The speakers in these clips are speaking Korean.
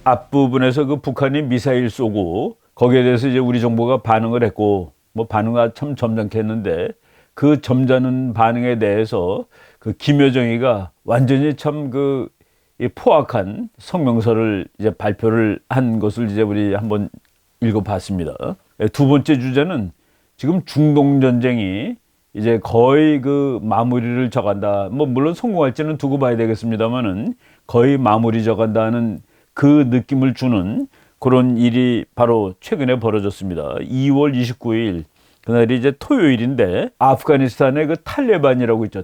앞부분에서 그 북한이 미사일 쏘고 거기에 대해서 이제 우리 정부가 반응을 했고 뭐 반응이 참 점잖게 했는데 그 점잖은 반응에 대해서 그 김여정이가 완전히 참 그 포악한 성명서를 이제 발표를 한 것을 이제 우리 한번 읽어봤습니다. 두 번째 주제는 지금 중동 전쟁이 이제 거의 그 마무리를 져간다. 뭐 물론 성공할지는 두고 봐야 되겠습니다만은 거의 마무리 져간다는 그 느낌을 주는 그런 일이 바로 최근에 벌어졌습니다. 2월 29일 그날이 이제 토요일인데 아프가니스탄의 그 탈레반이라고 있죠.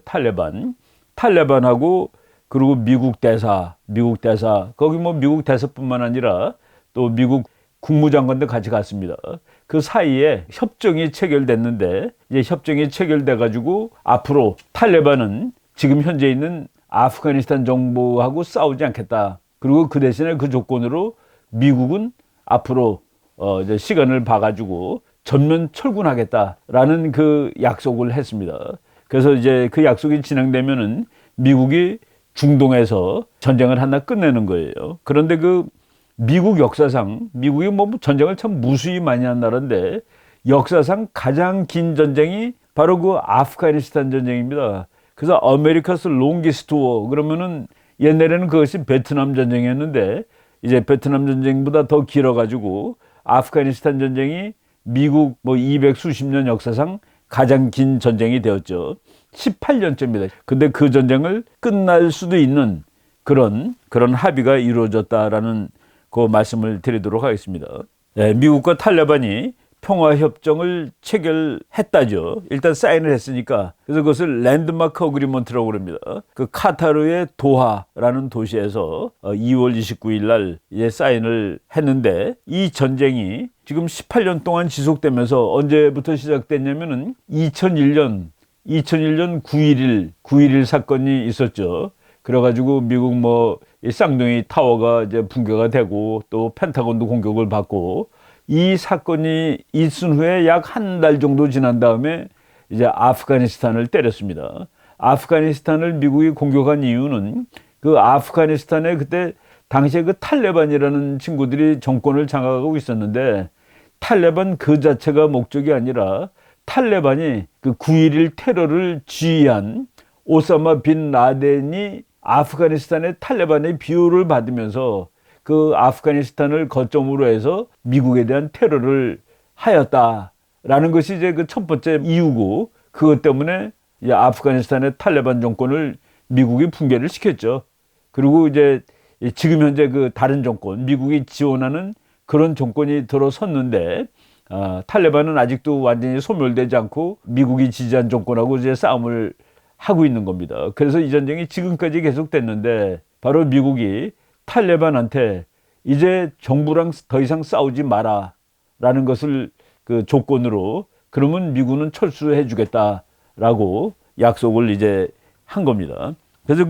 탈레반하고 그리고 미국 대사 거기 뭐 미국 대사뿐만 아니라 또 미국 국무장관도 같이 갔습니다. 그 사이에 협정이 체결됐는데 이제 협정이 체결돼 가지고 앞으로 탈레반은 지금 현재 있는 아프가니스탄 정부하고 싸우지 않겠다. 그리고 그 대신에 그 조건으로 미국은 앞으로 이제 시간을 봐가지고 전면 철군하겠다라는 그 약속을 했습니다. 그래서 이제 그 약속이 진행되면은 미국이 중동에서 전쟁을 하나 끝내는 거예요. 그런데 그 미국 역사상 미국이 뭐 전쟁을 참 무수히 많이 한 나라인데 역사상 가장 긴 전쟁이 바로 그 아프가니스탄 전쟁입니다. 그래서 아메리카스 롱기스트 워 그러면은 옛날에는 그것이 베트남 전쟁이었는데 이제 베트남 전쟁보다 더 길어가지고 아프가니스탄 전쟁이 미국 뭐 200 수십 년 역사상 가장 긴 전쟁이 되었죠. 18년째입니다. 근데 그 전쟁을 끝날 수도 있는 그런 합의가 이루어졌다라는 그 말씀을 드리도록 하겠습니다. 네, 미국과 탈레반이 평화협정을 체결했다죠. 일단 사인을 했으니까. 그래서 그것을 랜드마크 어그리먼트라고 그럽니다. 그 카타르의 도하라는 도시에서 2월 29일 날 이제 사인을 했는데 이 전쟁이 지금 18년 동안 지속되면서 언제부터 시작됐냐면은 2001년 9.11 사건이 있었죠. 그래가지고 미국 뭐 쌍둥이 타워가 이제 붕괴가 되고 또 펜타곤도 공격을 받고 이 사건이 있은 후에 약 한 달 정도 지난 다음에 이제 아프가니스탄을 때렸습니다. 아프가니스탄을 미국이 공격한 이유는 그 아프가니스탄에 그때 당시에 그 탈레반이라는 친구들이 정권을 장악하고 있었는데 탈레반 그 자체가 목적이 아니라 탈레반이 그 9.11 테러를 지휘한 오사마 빈 라덴이 아프가니스탄의 탈레반의 비호를 받으면서 그 아프가니스탄을 거점으로 해서 미국에 대한 테러를 하였다라는 것이 이제 그 첫 번째 이유고 그것 때문에 이제 아프가니스탄의 탈레반 정권을 미국이 붕괴를 시켰죠. 그리고 이제 지금 현재 그 다른 정권, 미국이 지원하는 그런 정권이 들어섰는데 탈레반은 아직도 완전히 소멸되지 않고 미국이 지지한 정권하고 이제 싸움을 하고 있는 겁니다. 그래서 이 전쟁이 지금까지 계속됐는데 바로 미국이 탈레반한테 이제 정부랑 더 이상 싸우지 마라라는 것을 그 조건으로 그러면 미국은 철수해 주겠다라고 약속을 이제 한 겁니다. 그래서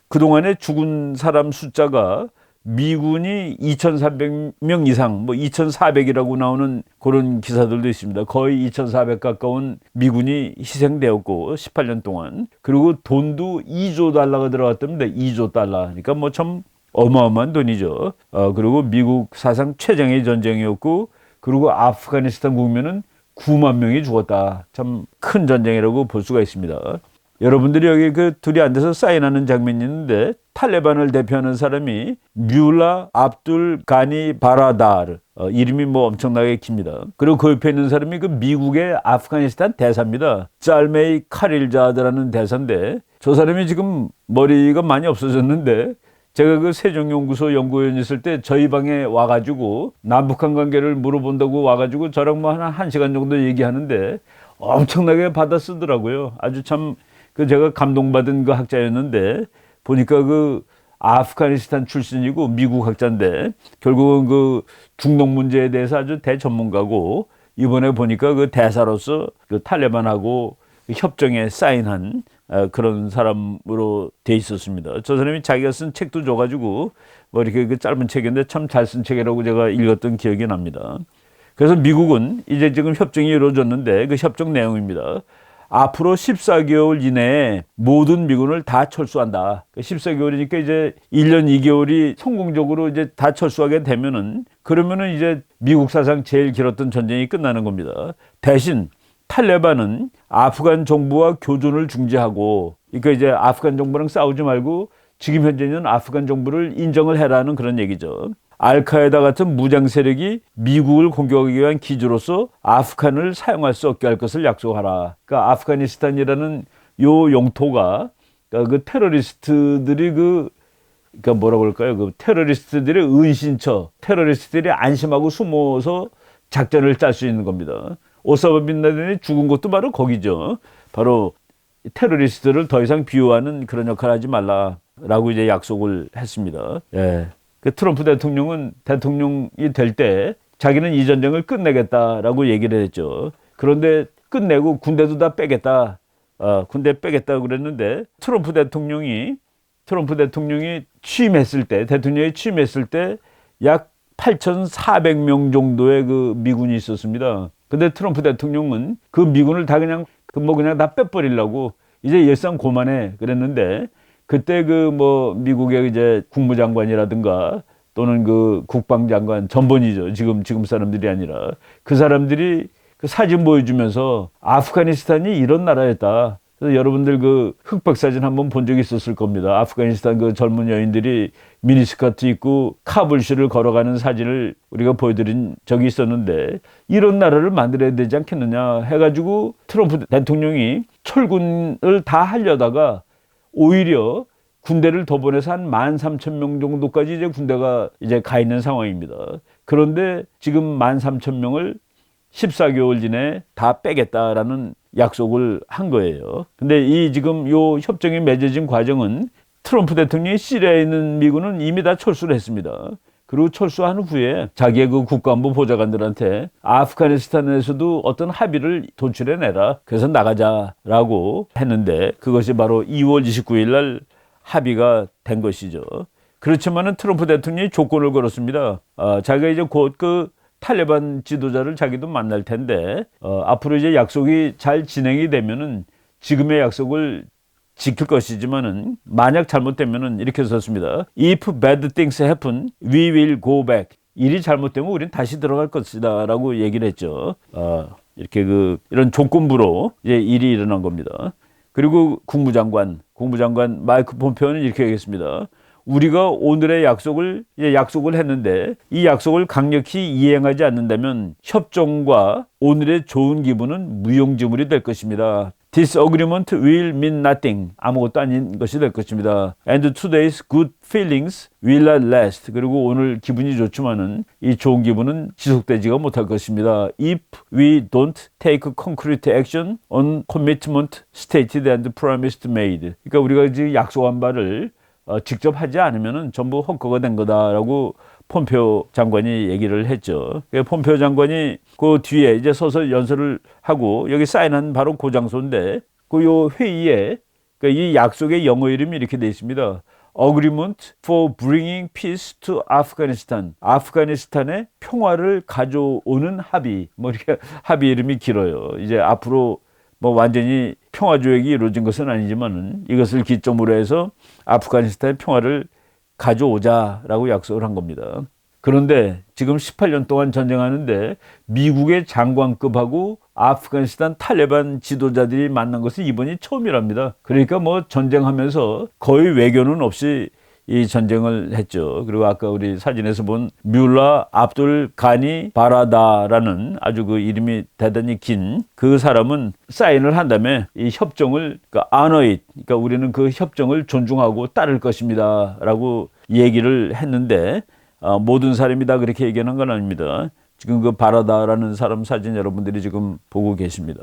그동안에 죽은 사람 숫자가 미군이 2,300명 이상, 뭐 2,400이라고 나오는 그런 기사들도 있습니다. 거의 2,400 가까운 미군이 희생되었고 18년 동안. 그리고 돈도 2조 달러가 들어갔답니다. 2조 달러. 그러니까 뭐 참 어마어마한 돈이죠. 그리고 미국 사상 최장의 전쟁이었고 그리고 아프가니스탄 국민은 9만 명이 죽었다. 참 큰 전쟁이라고 볼 수가 있습니다. 여러분들이 여기 그 둘이 앉아서 사인하는 장면이 있는데 탈레반을 대표하는 사람이 뮬라 압둘 가니 바라다르 이름이 뭐 엄청나게 깁니다. 그리고 그 옆에 있는 사람이 그 미국의 아프가니스탄 대사입니다. 짤메이 카릴자드라는 대사인데 저 사람이 지금 머리가 많이 없어졌는데 제가 그 세종연구소 연구원 있을 때 저희 방에 와가지고 남북한 관계를 물어본다고 와가지고 저랑 뭐 한 시간 정도 얘기하는데 엄청나게 받아 쓰더라고요. 아주 참 그 제가 감동받은 그 학자였는데 보니까 그 아프가니스탄 출신이고 미국 학자인데 결국은 그 중동 문제에 대해서 아주 대전문가고 이번에 보니까 그 대사로서 그 탈레반하고 협정에 사인한 그런 사람으로 돼 있었습니다. 저 사람이 자기가 쓴 책도 줘가지고 뭐 이렇게 그 짧은 책인데 참 잘 쓴 책이라고 제가 읽었던 기억이 납니다. 그래서 미국은 이제 지금 협정이 이루어졌는데 그 협정 내용입니다. 앞으로 14개월 이내에 모든 미군을 다 철수한다. 14개월이니까 이제 1년 2개월이 성공적으로 이제 다 철수하게 되면은 그러면은 이제 미국 사상 제일 길었던 전쟁이 끝나는 겁니다. 대신 탈레반은 아프간 정부와 교전을 중지하고, 그러니까 이제 아프간 정부랑 싸우지 말고 지금 현재는 아프간 정부를 인정을 해라는 그런 얘기죠. 알카에다 같은 무장 세력이 미국을 공격하기 위한 기지로서 아프간을 사용할 수 없게 할 것을 약속하라. 그러니까 아프가니스탄이라는 요 영토가, 그러니까 그 테러리스트들이 그러니까 뭐라고 할까요? 그 테러리스트들의 은신처, 테러리스트들이 안심하고 숨어서 작전을 짤 수 있는 겁니다. 오사마 빈 라덴이 죽은 것도 바로 거기죠. 바로 테러리스트를 더 이상 비호하는 그런 역할을 하지 말라라고 이제 약속을 했습니다. 예. 그 트럼프 대통령은 대통령이 될 때 자기는 이 전쟁을 끝내겠다라고 얘기를 했죠. 그런데 끝내고 군대도 다 빼겠다. 군대 빼겠다고 그랬는데 트럼프 대통령이 취임했을 때, 대통령이 취임했을 때 약 8,400명 정도의 그 미군이 있었습니다. 근데 트럼프 대통령은 그 미군을 다 그냥 다 빼버리려고 이제 일상 고만해 그랬는데, 그때 미국의 이제 국무장관이라든가 또는 그 국방장관 전번이죠. 지금 사람들이 아니라 그 사람들이 그 사진 보여주면서 아프가니스탄이 이런 나라였다. 그래서 여러분들 그 흑백 사진 한번 본 적이 있었을 겁니다. 아프가니스탄 그 젊은 여인들이 미니스커트 입고 카불시를 걸어가는 사진을 우리가 보여드린 적이 있었는데, 이런 나라를 만들어야 되지 않겠느냐 해가지고 트럼프 대통령이 철군을 다 하려다가 오히려 군대를 더 보내서 한 13,000명 정도까지 이제 군대가 이제 가 있는 상황입니다. 그런데 지금 13,000명을 14개월 이내에 다 빼겠다라는 약속을 한 거예요. 근데 이 지금 요 협정이 맺어진 과정은 트럼프 대통령이 시리아에 있는 미군은 이미 다 철수를 했습니다. 그리고 철수한 후에 자기의 그 국가안보 보좌관들한테 아프가니스탄에서도 어떤 합의를 도출해내라. 그래서 나가자라고 했는데 그것이 바로 2월 29일 날 합의가 된 것이죠. 그렇지만은 트럼프 대통령이 조건을 걸었습니다. 자기가 이제 곧 그 탈레반 지도자를 자기도 만날 텐데 앞으로 이제 약속이 잘 진행이 되면은 지금의 약속을 지킬 것이지만은 만약 잘못되면은 이렇게 썼습니다. If bad things happen, we will go back. 일이 잘못되면 우리는 다시 들어갈 것이다라고 얘기를 했죠. 이렇게 이런 조건부로 이제 일이 일어난 겁니다. 그리고 국무장관 마이크 폼페오는 이렇게 얘기했습니다. 우리가 오늘의 약속을 했는데 이 약속을 강력히 이행하지 않는다면 협정과 오늘의 좋은 기분은 무용지물이 될 것입니다. This agreement will mean nothing. 아무것도 아닌 것이 될 것입니다. And today's good feelings will not last. 그리고 오늘 기분이 좋지만은 이 좋은 기분은 지속되지가 못할 것입니다. If we don't take concrete action on commitment stated and promised made. 그러니까 우리가 지금 약속한 바를 직접 하지 않으면은 전부 헛거가 된 거다라고 폼페오 장관이 얘기를 했죠. 폼페오 장관이 그 뒤에 이제 서서 연설을 하고 여기 사인한 바로 그 장소인데 요 회의에 이 약속의 영어 이름이 이렇게 되어 있습니다. Agreement for bringing peace to Afghanistan. 아프가니스탄에 평화를 가져오는 합의. 이렇게 합의 이름이 길어요. 이제 앞으로 완전히 평화 조약이 이루어진 것은 아니지만은 이것을 기점으로 해서 아프가니스탄의 평화를 가져오자라고 약속을 한 겁니다. 그런데 지금 18년 동안 전쟁하는데 미국의 장관급하고 아프가니스탄 탈레반 지도자들이 만난 것은 이번이 처음이랍니다. 그러니까 전쟁하면서 거의 외교는 없이 이 전쟁을 했죠. 그리고 아까 우리 사진에서 본 뮬라 압둘 가니 바라다라는 아주 그 이름이 대단히 긴 그 사람은 사인을 한 다음에 이 협정을 honor it, 그러니까 우리는 그 협정을 존중하고 따를 것입니다라고 얘기를 했는데 모든 사람이 다 그렇게 얘기하는 건 아닙니다. 지금 그 바라다라는 사람 사진 여러분들이 지금 보고 계십니다.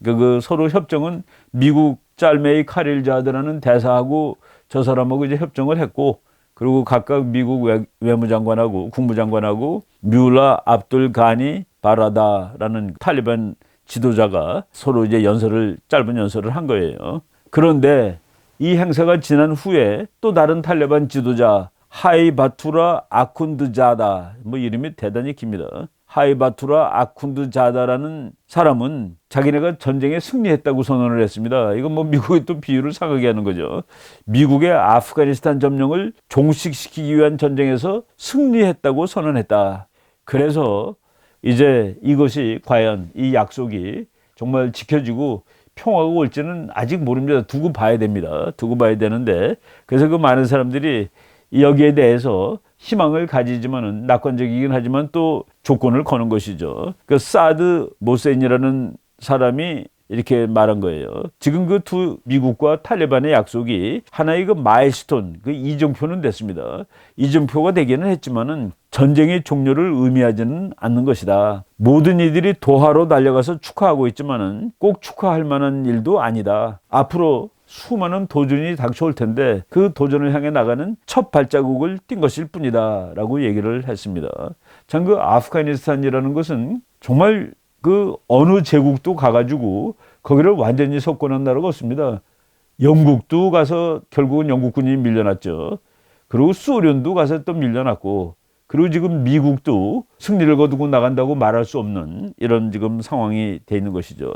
그 서로 협정은 미국 짤메이 카릴자드라는 대사하고 저 사람하고 이제 협정을 했고, 그리고 각각 미국 외무장관하고 국무장관하고 뮬라 압둘 가니 바라다라는 탈리반 지도자가 서로 이제 짧은 연설을 한 거예요. 그런데 이 행사가 지난 후에 또 다른 탈레반 지도자 하이바투라 아쿤드자다 이름이 대단히 깁니다. 하이바투라 아쿤드 자다라는 사람은 자기네가 전쟁에 승리했다고 선언을 했습니다. 이건 뭐 미국의 또 비유를 상하게 하는 거죠. 미국의 아프가니스탄 점령을 종식시키기 위한 전쟁에서 승리했다고 선언했다. 그래서 이제 이것이 과연 이 약속이 정말 지켜지고 평화가 올지는 아직 모릅니다. 두고 봐야 됩니다. 두고 봐야 되는데, 그래서 그 많은 사람들이 여기에 대해서 희망을 가지지만은, 낙관적이긴 하지만 또 조건을 거는 것이죠. 그 사드 모세인이라는 사람이 이렇게 말한 거예요. 지금 그 두 미국과 탈레반의 약속이 하나의 그 마일스톤, 그 이정표는 됐습니다. 이정표가 되기는 했지만은 전쟁의 종료를 의미하지는 않는 것이다. 모든 이들이 도하로 달려가서 축하하고 있지만은 꼭 축하할 만한 일도 아니다. 앞으로 수많은 도전이 닥쳐올 텐데 그 도전을 향해 나가는 첫 발자국을 띈 것일 뿐이다 라고 얘기를 했습니다. 참 그 아프가니스탄이라는 것은 정말 그 어느 제국도 가가지고 거기를 완전히 석권한 나라가 없습니다. 영국도 가서 결국은 영국군이 밀려났죠. 그리고 소련도 가서 또 밀려났고, 그리고 지금 미국도 승리를 거두고 나간다고 말할 수 없는 이런 지금 상황이 돼 있는 것이죠.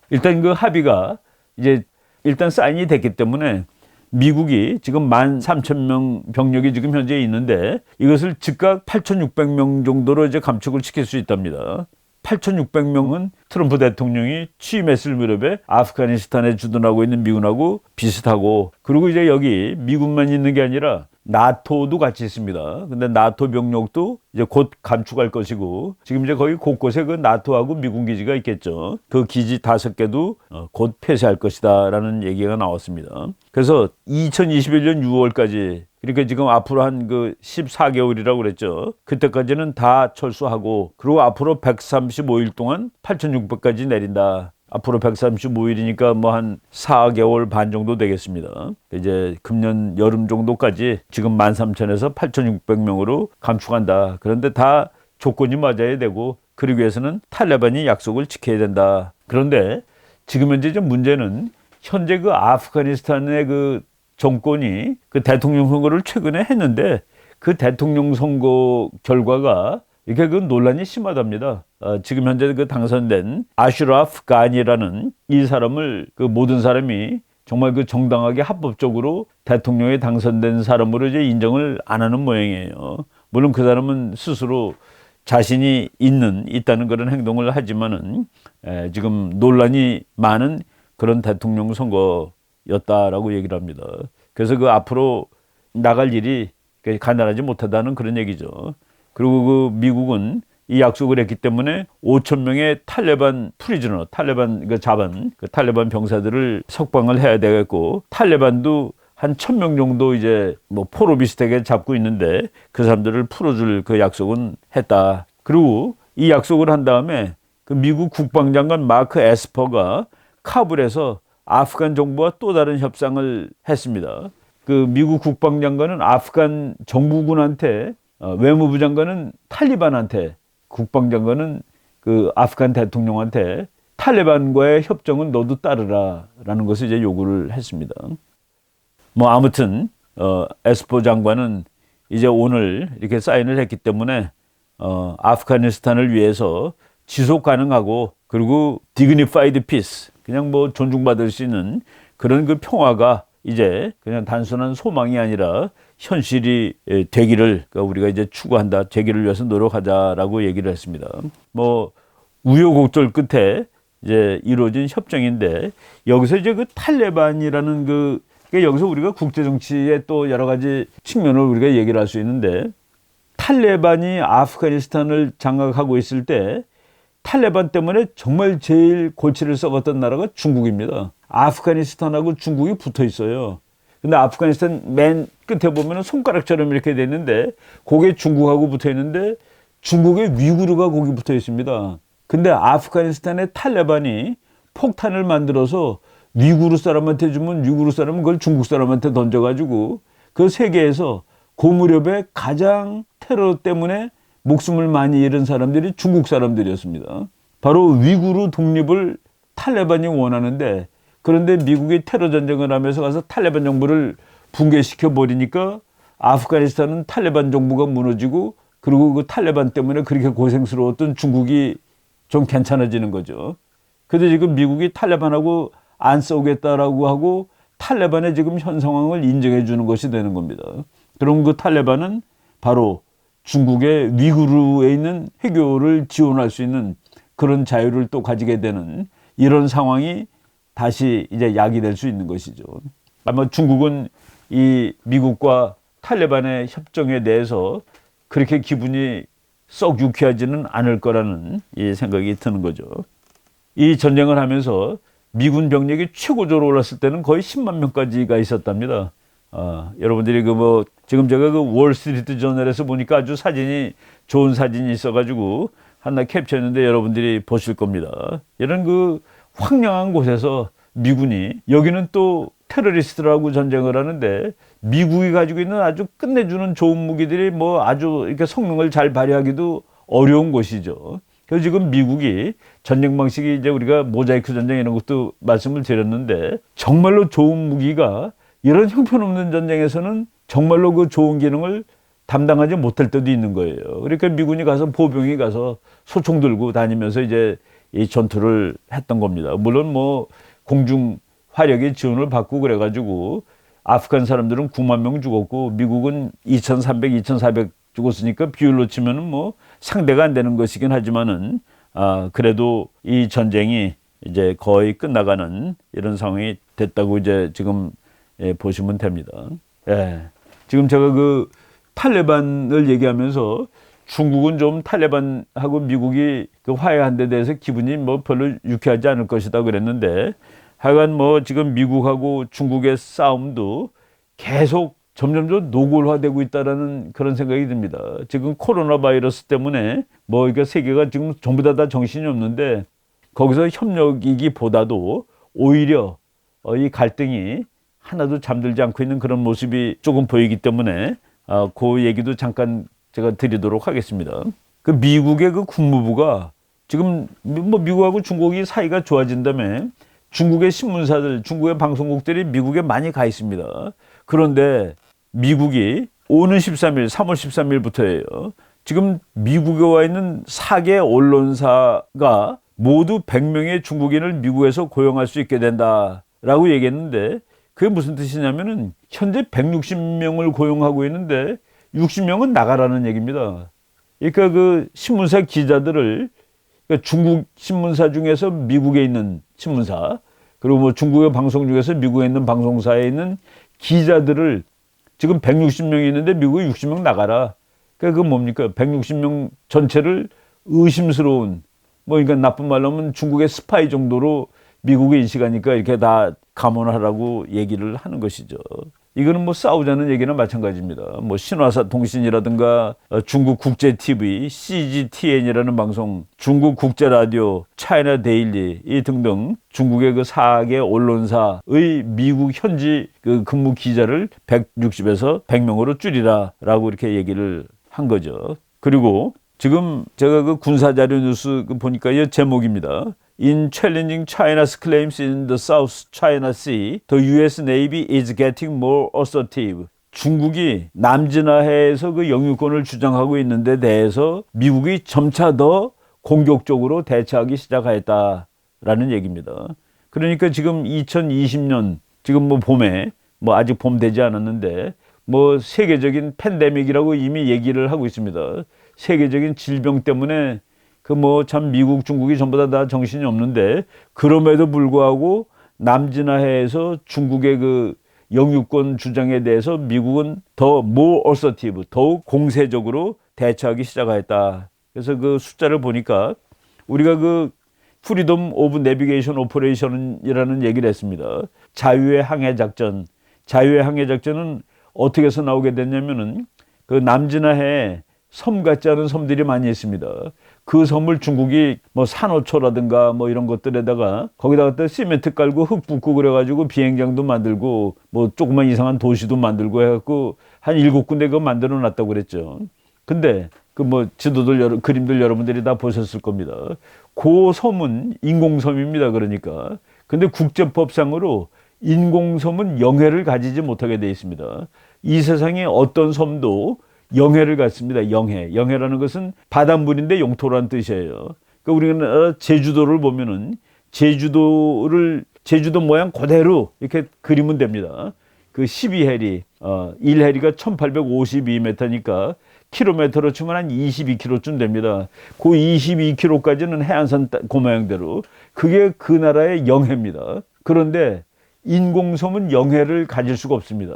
일단 그 합의가 이제 일단 사인이 됐기 때문에 미국이 지금 13,000명 병력이 지금 현재 있는데 이것을 즉각 8,600명 정도로 이제 감축을 시킬 수 있답니다. 8,600명은 트럼프 대통령이 취임했을 무렵에 아프가니스탄에 주둔하고 있는 미군하고 비슷하고, 그리고 이제 여기 미군만 있는 게 아니라 나토도 같이 있습니다. 근데 나토 병력도 이제 곧 감축할 것이고, 지금 이제 거의 곳곳에 그 나토하고 미군 기지가 있겠죠. 그 기지 5개도 곧 폐쇄할 것이다 라는 얘기가 나왔습니다. 그래서 2021년 6월까지, 그러니까 지금 앞으로 한 그 14개월이라고 그랬죠. 그때까지는 다 철수하고, 그리고 앞으로 135일 동안 8,600까지 내린다. 앞으로 135일이니까 뭐 한 4개월 반 정도 되겠습니다. 이제 금년 여름 정도까지 지금 13,000에서 8,600명으로 감축한다. 그런데 다 조건이 맞아야 되고, 그러기 위해서는 탈레반이 약속을 지켜야 된다. 그런데 지금 현재 좀 문제는 현재 그 아프가니스탄의 그 정권이 그 대통령 선거를 최근에 했는데 그 대통령 선거 결과가 이게 그 논란이 심하답니다. 지금 현재 그 당선된 아슈라프 가니라는 이 사람을 그 모든 사람이 정말 그 정당하게 합법적으로 대통령에 당선된 사람으로 이제 인정을 안 하는 모양이에요. 물론 그 사람은 스스로 자신이 있다는 그런 행동을 하지만은 지금 논란이 많은 그런 대통령 선거였다라고 얘기를 합니다. 그래서 그 앞으로 나갈 일이 간단하지 못하다는 그런 얘기죠. 그리고 그 미국은 이 약속을 했기 때문에 5,000명의 탈레반 프리즈너, 탈레반 그 잡은 그 탈레반 병사들을 석방을 해야 되겠고, 탈레반도 한 1,000명 정도 이제 뭐 포로 비슷하게 잡고 있는데 그 사람들을 풀어줄 그 약속은 했다. 그리고 이 약속을 한 다음에 그 미국 국방장관 마크 에스퍼가 카불에서 아프간 정부와 또 다른 협상을 했습니다. 그 미국 국방장관은 아프간 정부군한테, 외무부 장관은 탈리반한테, 국방장관은 그 아프간 대통령한테 탈레반과의 협정은 너도 따르라라는 것을 이제 요구를 했습니다. 뭐 아무튼 에스퍼 장관은 이제 오늘 이렇게 사인을 했기 때문에 아프가니스탄을 위해서 지속 가능하고, 그리고 dignified peace, 그냥 뭐 존중받을 수 있는 그런 그 평화가 이제 그냥 단순한 소망이 아니라 현실이 되기를 우리가 이제 추구한다, 되기를 위해서 노력하자라고 얘기를 했습니다. 뭐 우여곡절 끝에 이제 이루어진 협정인데, 여기서 이제 그 탈레반이라는 그러니까 여기서 우리가 국제 정치의 또 여러 가지 측면을 우리가 얘기를 할 수 있는데, 탈레반이 아프가니스탄을 장악하고 있을 때 탈레반 때문에 정말 제일 골치를 썩었던 나라가 중국입니다. 아프가니스탄하고 중국이 붙어 있어요. 근데 아프가니스탄 맨 끝에 보면 손가락처럼 이렇게 돼 있는데 거기에 중국하고 붙어 있는데 중국의 위구르가 거기 붙어 있습니다. 근데 아프가니스탄의 탈레반이 폭탄을 만들어서 위구르 사람한테 주면 위구르 사람은 그걸 중국 사람한테 던져가지고 그 세계에서 그 무렵에 가장 테러 때문에 목숨을 많이 잃은 사람들이 중국 사람들이었습니다. 바로 위구르 독립을 탈레반이 원하는데, 그런데 미국이 테러 전쟁을 하면서 가서 탈레반 정부를 붕괴시켜 버리니까 아프가니스탄은 탈레반 정부가 무너지고 그리고 그 탈레반 때문에 그렇게 고생스러웠던 중국이 좀 괜찮아지는 거죠. 근데 지금 미국이 탈레반하고 안 싸우겠다라고 하고 탈레반의 지금 현 상황을 인정해 주는 것이 되는 겁니다. 그럼 그 탈레반은 바로 중국의 위구르에 있는 해교를 지원할 수 있는 그런 자유를 또 가지게 되는 이런 상황이 다시 이제 야기될 수 있는 것이죠. 아마 중국은 이 미국과 탈레반의 협정에 대해서 그렇게 기분이 썩 유쾌하지는 않을 거라는 이 생각이 드는 거죠. 이 전쟁을 하면서 미군 병력이 최고조로 올랐을 때는 거의 10만 명까지가 있었답니다. 여러분들이 지금 제가 그 월스트리트 저널에서 보니까 아주 사진이 좋은 사진이 있어가지고 하나 캡처했는데 여러분들이 보실 겁니다. 이런 그 황량한 곳에서 미군이 여기는 또 테러리스트라고 전쟁을 하는데 미국이 가지고 있는 아주 끝내주는 좋은 무기들이 뭐 아주 이렇게 성능을 잘 발휘하기도 어려운 곳이죠. 그래서 지금 미국이 전쟁 방식이 이제 우리가 모자이크 전쟁 이런 것도 말씀을 드렸는데 정말로 좋은 무기가 이런 형편없는 전쟁에서는 정말로 그 좋은 기능을 담당하지 못할 때도 있는 거예요. 그러니까 미군이 가서 보병이 가서 소총 들고 다니면서 이제 이 전투를 했던 겁니다. 물론 뭐 공중 화력의 지원을 받고 그래가지고 아프간 사람들은 9만 명 죽었고 미국은 2,300, 2,400 죽었으니까 비율로 치면은 뭐 상대가 안 되는 것이긴 하지만은 그래도 이 전쟁이 이제 거의 끝나가는 이런 상황이 됐다고 이제 지금 보시면 됩니다. 예. 지금 제가 그 탈레반을 얘기하면서 중국은 좀 탈레반하고 미국이 그 화해한 데 대해서 기분이 뭐 별로 유쾌하지 않을 것이다 그랬는데 하여간 뭐 지금 미국하고 중국의 싸움도 계속 점점 노골화되고 있다라는 그런 생각이 듭니다. 지금 코로나 바이러스 때문에 뭐 이게 세계가 지금 전부 다 정신이 없는데 거기서 협력이기보다도 오히려 이 갈등이 하나도 잠들지 않고 있는 그런 모습이 조금 보이기 때문에 그 얘기도 잠깐 제가 드리도록 하겠습니다. 그 미국의 그 국무부가 지금 뭐 미국하고 중국이 사이가 좋아진다며 중국의 신문사들, 중국의 방송국들이 미국에 많이 가 있습니다. 그런데 미국이 오는 13일, 3월 13일부터예요. 지금 미국에 와 있는 4개 언론사가 모두 100명의 중국인을 미국에서 고용할 수 있게 된다라고 얘기했는데 그게 무슨 뜻이냐면은 현재 160명을 고용하고 있는데 60명은 나가라는 얘기입니다. 그러니까 그 신문사 기자들을 그러니까 중국 신문사 중에서 미국에 있는 신문사 그리고 뭐 중국의 방송 중에서 미국에 있는 방송사에 있는 기자들을 지금 160명이 있는데 미국에 60명 나가라. 그러니까 그건 뭡니까? 160명 전체를 의심스러운 뭐 그러니까 나쁜 말로 하면 중국의 스파이 정도로 미국에 인식하니까 이렇게 다 감원하라고 얘기를 하는 것이죠. 이거는 뭐 싸우자는 얘기나 마찬가지입니다. 뭐 신화사 통신이라든가 중국 국제 TV, CGTN이라는 방송, 중국 국제 라디오, 차이나 데일리 이 등등 중국의 그 4개 언론사의 미국 현지 그 근무 기자를 160에서 100명으로 줄이라라고 이렇게 얘기를 한 거죠. 그리고 지금 제가 그 군사자료 뉴스 보니까 이 제목입니다. In challenging China's claims in the South China Sea, the U.S. Navy is getting more assertive. 중국이 남진해에서 그 영유권을 주장하고 있는 데 대해서 미국이 점차 더 공격적으로 대처하기 시작하였다라는 얘기입니다. 그러니까 지금 2020년 지금 뭐 봄에 뭐 아직 봄 되지 않았는데 뭐 세계적인 팬데믹이라고 이미 얘기를 하고 있습니다. 세계적인 질병 때문에 그 뭐 참 미국, 중국이 전부 다 정신이 없는데 그럼에도 불구하고 남진해에서 중국의 그 영유권 주장에 대해서 미국은 더 more assertive, 더욱 공세적으로 대처하기 시작하였다. 그래서 그 숫자를 보니까 우리가 그 프리덤 오브 내비게이션 오퍼레이션이라는 얘기를 했습니다. 자유의 항해 작전. 자유의 항해 작전은 어떻게 해서 나오게 됐냐면은 그 남진해에 섬 같지 않은 섬들이 많이 있습니다. 그 섬을 중국이 뭐 산호초라든가 뭐 이런 것들에다가 거기다가 또 시멘트 깔고 흙 붓고 그래가지고 비행장도 만들고 뭐 조그만 이상한 도시도 만들고 해갖고 한 7군데 그거 만들어 놨다고 그랬죠. 근데 그 뭐 지도들 그림들 여러분들이 다 보셨을 겁니다. 그 섬은 인공섬입니다. 그러니까. 근데 국제법상으로 인공섬은 영해를 가지지 못하게 돼 있습니다. 이 세상에 어떤 섬도 영해를 갔습니다. 영해. 영해라는 것은 바닷물인데 용토라는 뜻이에요. 그러니까 우리가 제주도를 보면은 제주도 모양 그대로 이렇게 그리면 됩니다. 그 12해리, 1해리가 1852m니까 킬로미터로 치면 한 22km쯤 됩니다. 그 22km까지는 해안선 그 모양대로 그게 그 나라의 영해입니다. 그런데 인공섬은 영해를 가질 수가 없습니다.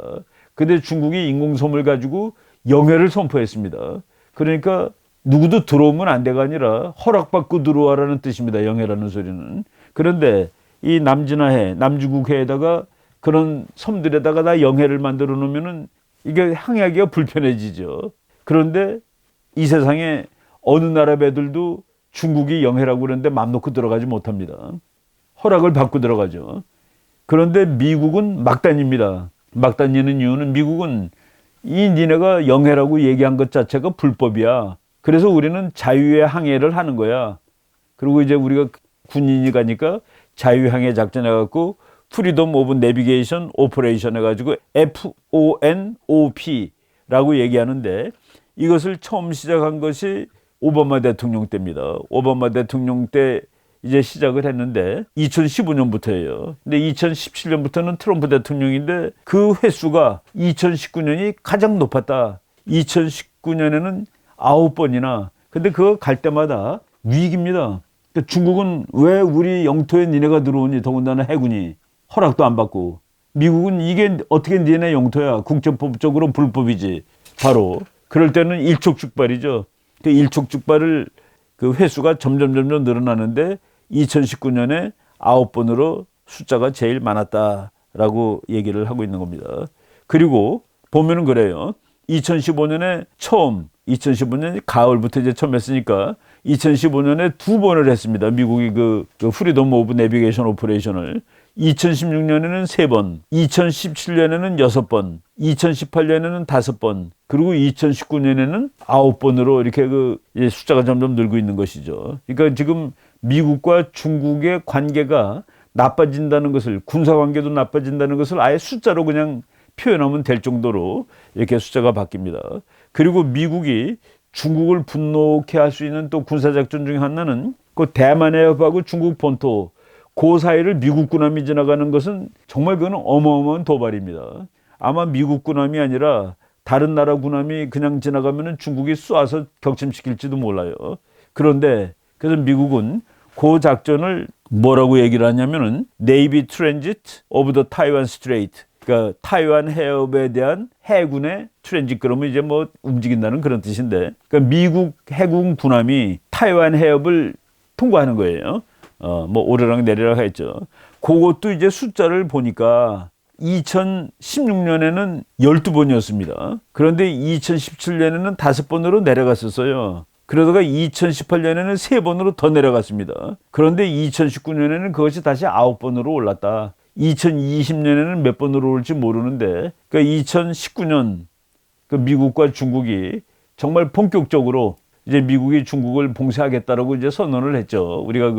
근데 중국이 인공섬을 가지고 영해를 선포했습니다. 그러니까 누구도 들어오면 안 돼가 아니라 허락받고 들어와라는 뜻입니다. 영해라는 소리는. 그런데 이 남진하해, 남중국해에다가 그런 섬들에다가 다 영해를 만들어 놓으면은 이게 항해하기가 불편해지죠. 그런데 이 세상에 어느 나라 배들도 중국이 영해라고 그러는데 맘 놓고 들어가지 못합니다. 허락을 받고 들어가죠. 그런데 미국은 막 다닙니다. 막 다니는 이유는 미국은 이 니네가 영해라고 얘기한 것 자체가 불법이야. 그래서 우리는 자유의 항해를 하는 거야. 그리고 이제 우리가 군인이 가니까 자유항해 작전 해갖고 프리덤 오브 내비게이션 오퍼레이션 해가지고 FONOP라고 얘기하는데 이것을 처음 시작한 것이 오바마 대통령 때입니다. 오바마 대통령 때 이제 시작을 했는데 2015년부터예요. 근데 2017년부터는 트럼프 대통령인데 그 횟수가 2019년이 가장 높았다. 2019년에는 9번이나. 근데 그거 갈 때마다 위기입니다. 그러니까 중국은 왜 우리 영토에 니네가 들어오니, 더군다나 해군이 허락도 안 받고. 미국은 이게 어떻게 니네 영토야. 국제법적으로 불법이지. 바로 그럴 때는 일촉즉발이죠. 그 일촉즉발을 그 횟수가 점점 늘어나는데 2019년에 9번으로 숫자가 제일 많았다라고 얘기를 하고 있는 겁니다. 그리고 보면은 그래요. 2015년에 2015년 가을부터 이제 처음 했으니까 2015년에 2번을 했습니다. 미국이 그 프리덤 오브 내비게이션 오퍼레이션을. 2016년에는 3번, 2017년에는 6번, 2018년에는 5번, 그리고 2019년에는 9번으로 이렇게 이제 숫자가 점점 늘고 있는 것이죠. 그러니까 지금 미국과 중국의 관계가 나빠진다는 것을, 군사 관계도 나빠진다는 것을 아예 숫자로 그냥 표현하면 될 정도로 이렇게 숫자가 바뀝니다. 그리고 미국이 중국을 분노케 할 수 있는 또 군사작전 중에 하나는 그 대만해협하고 중국 본토 그 사이를 미국 군함이 지나가는 것은 정말 그건 어마어마한 도발입니다. 아마 미국 군함이 아니라 다른 나라 군함이 그냥 지나가면 중국이 쏴서 격침시킬지도 몰라요. 그런데 그래서 미국은 그 작전을 뭐라고 얘기를 하냐면은 Navy Transit of the Taiwan Strait, 그러니까 타이완 해협에 대한 해군의 트랜짓, 그러면 이제 뭐 움직인다는 그런 뜻인데, 그러니까 미국 해군 군함이 타이완 해협을 통과하는 거예요. 뭐 오르락 내리락 했죠. 그것도 이제 숫자를 보니까 2016년에는 12번이었습니다. 그런데 2017년에는 5번으로 내려갔었어요. 그러다가 2018년에는 3번으로 더 내려갔습니다. 그런데 2019년에는 그것이 다시 9번으로 올랐다. 2020년에는 몇 번으로 올지 모르는데, 그러니까 2019년 그 미국과 중국이 정말 본격적으로 이제 미국이 중국을 봉쇄하겠다라고 이제 선언을 했죠. 우리가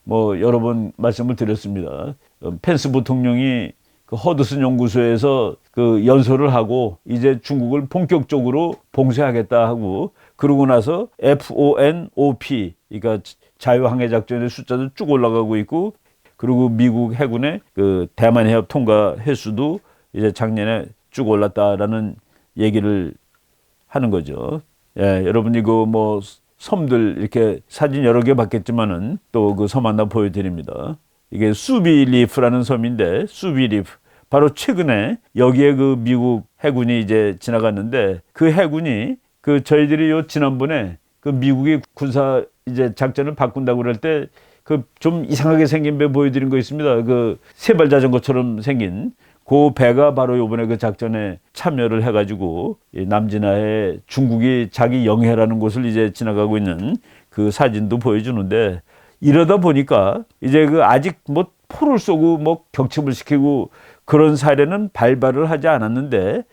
뭐 여러 번 말씀을 드렸습니다. 펜스 부통령이 그 허드슨 연구소에서 그 연설을 하고 이제 중국을 본격적으로 봉쇄하겠다 하고, 그러고 나서 FONOP, 그러니까 자유항해 작전의 숫자도 쭉 올라가고 있고, 그리고 미국 해군의 그 대만 해협 통과 횟수도 이제 작년에 쭉 올랐다라는 얘기를 하는 거죠. 예, 여러분 이거 뭐 섬들 이렇게 사진 여러 개 봤겠지만은 또 그 섬 하나 보여드립니다. 이게 수비리프라는 섬인데, 수비리프 바로 최근에 여기에 그 미국 해군이 이제 지나갔는데, 그 해군이 그 저희들이 요 지난번에 그 미국이 군사 이제 작전을 바꾼다고 그럴 때 그 좀 이상하게 생긴 배 보여드린 거 있습니다. 그 세발 자전거처럼 생긴 그 배가 바로 요번에 그 작전에 참여를 해가지고 남진하에 중국이 자기 영해라는 곳을 이제 지나가고 있는 그 사진도 보여주는데, 이러다 보니까 이제 그 아직 뭐 포를 쏘고 뭐 격침을 시키고 그런 사례는 발발을 하지 않았는데,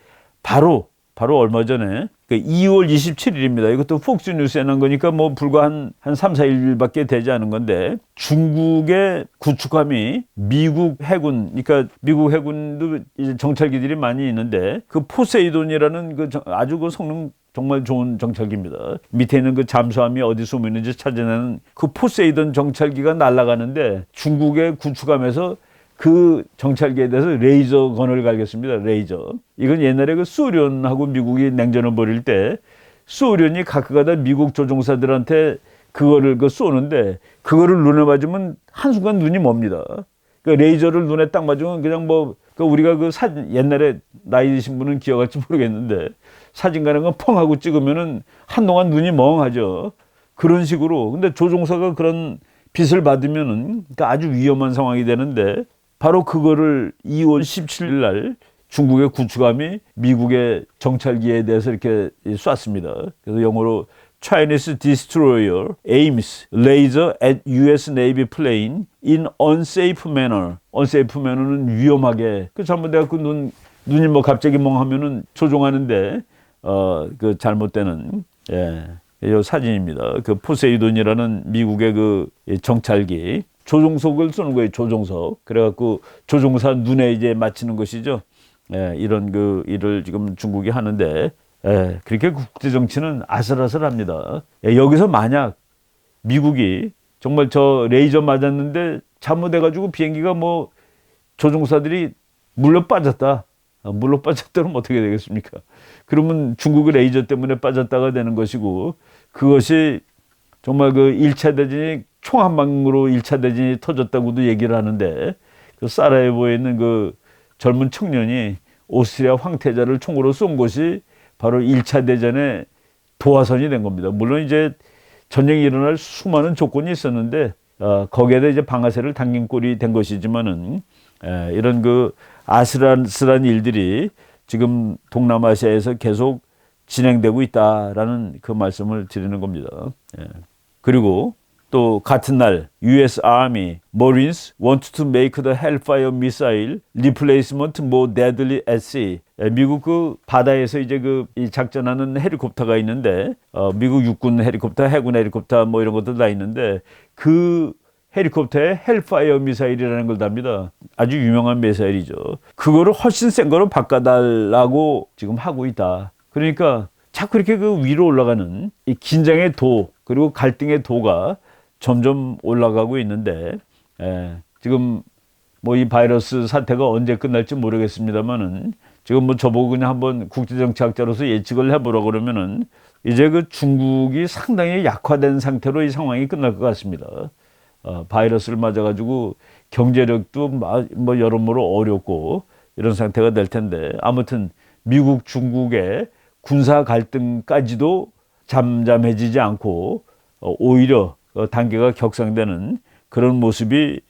바로 얼마 전에 그 2월 27일입니다. 이것도 폭스뉴스에 난 거니까 뭐 불과 한 3, 4일밖에 되지 않은 건데, 중국의 구축함이 미국 해군, 그러니까 미국 해군도 이제 정찰기들이 많이 있는데 그 포세이돈이라는 그 아주 그 성능 정말 좋은 정찰기입니다. 밑에 있는 그 잠수함이 어디 숨어 있는지 찾아내는 그 포세이돈 정찰기가 날아가는데 중국에 구축하면서 그 정찰기에 대해서 레이저건을 갈겼습니다. 레이저. 이건 옛날에 그 소련하고 미국이 냉전을 벌일 때 소련이 가끔가다 미국 조종사들한테 그거를 쏘는데 그거를 눈에 맞으면 한순간 눈이 멉니다. 그 레이저를 눈에 딱 맞으면 그냥 우리가 그 사진 옛날에 나이 드신 분은 기억할지 모르겠는데 사진 가는 거 펑 하고 찍으면은 한동안 눈이 멍하죠. 그런 식으로. 근데 조종사가 그런 빛을 받으면은 그러니까 아주 위험한 상황이 되는데 바로 그거를 2월 17일 날 중국의 구축함이 미국의 정찰기에 대해서 이렇게 쐈습니다. 그래서 영어로 Chinese destroyer aims laser at U.S. Navy plane in unsafe manner. unsafe manner는 위험하게. 그 잘못돼갖고 눈이 뭐 갑자기 멍하면은 조종하는데 그 잘못되는 이 사진입니다. 그 포세이돈이라는 미국의 그 정찰기 조종석을 쏘는 거예요. 조종석. 그래갖고 조종사 눈에 이제 맞히는 것이죠. 이런 그 일을 지금 중국이 하는데. 그렇게 국제 정치는 아슬아슬합니다. 여기서 만약 미국이 정말 저 레이저 맞았는데 잘못해가지고 비행기가 뭐 조종사들이 물러 빠졌다. 물러 빠졌다면 어떻게 되겠습니까? 그러면 중국의 레이저 때문에 빠졌다가 되는 것이고 그것이 정말 그 1차 대전이 총 한 방으로 1차 대전이 터졌다고도 얘기를 하는데 그 사라예보에 있는 그 젊은 청년이 오스트리아 황태자를 총으로 쏜 것이 바로 1차 대전의 도화선이 된 겁니다. 물론 이제 전쟁이 일어날 수많은 조건이 있었는데 거기에다 이제 방아쇠를 당긴 꼴이 된 것이지만은 이런 그 아슬아슬한 일들이 지금 동남아시아에서 계속 진행되고 있다라는 그 말씀을 드리는 겁니다. 그리고 또 같은 날 U.S. Army Marines want to make the Hellfire missile replacement more deadly at sea. 미국 그 바다에서 이제 이 작전하는 헬리콥터가 있는데 미국 육군 헬리콥터, 해군 헬리콥터 뭐 이런 것들 다 있는데 그 헬리콥터에 헬파이어 미사일이라는 걸 답니다. 아주 유명한 미사일이죠. 그거를 훨씬 센 거로 바꿔달라고 지금 하고 있다. 그러니까 자꾸 이렇게 그 위로 올라가는 이 긴장의 도 그리고 갈등의 도가 점점 올라가고 있는데 지금 뭐 이 바이러스 사태가 언제 끝날지 모르겠습니다만은 지금 뭐 저보고 그냥 한번 국제정치학자로서 예측을 해보라 그러면은 이제 그 중국이 상당히 약화된 상태로 이 상황이 끝날 것 같습니다. 바이러스를 맞아가지고 경제력도 뭐 여러모로 어렵고 이런 상태가 될 텐데 아무튼 미국 중국의 군사 갈등까지도 잠잠해지지 않고 오히려 단계가 격상되는 그런 모습이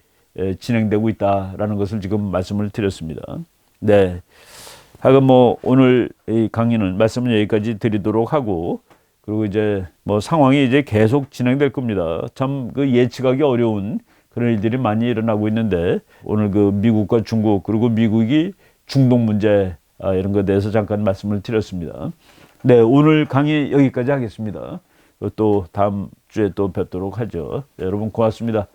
진행되고 있다라는 것을 지금 말씀을 드렸습니다. 네. 하여간 뭐 오늘 이 강의는 말씀은 여기까지 드리도록 하고 그리고 이제 뭐 상황이 이제 계속 진행될 겁니다. 참 그 예측하기 어려운 그런 일들이 많이 일어나고 있는데 오늘 그 미국과 중국 그리고 미국이 중동 문제 이런 것에 대해서 잠깐 말씀을 드렸습니다. 네, 오늘 강의 여기까지 하겠습니다. 또 다음 주에 또 뵙도록 하죠. 네, 여러분 고맙습니다.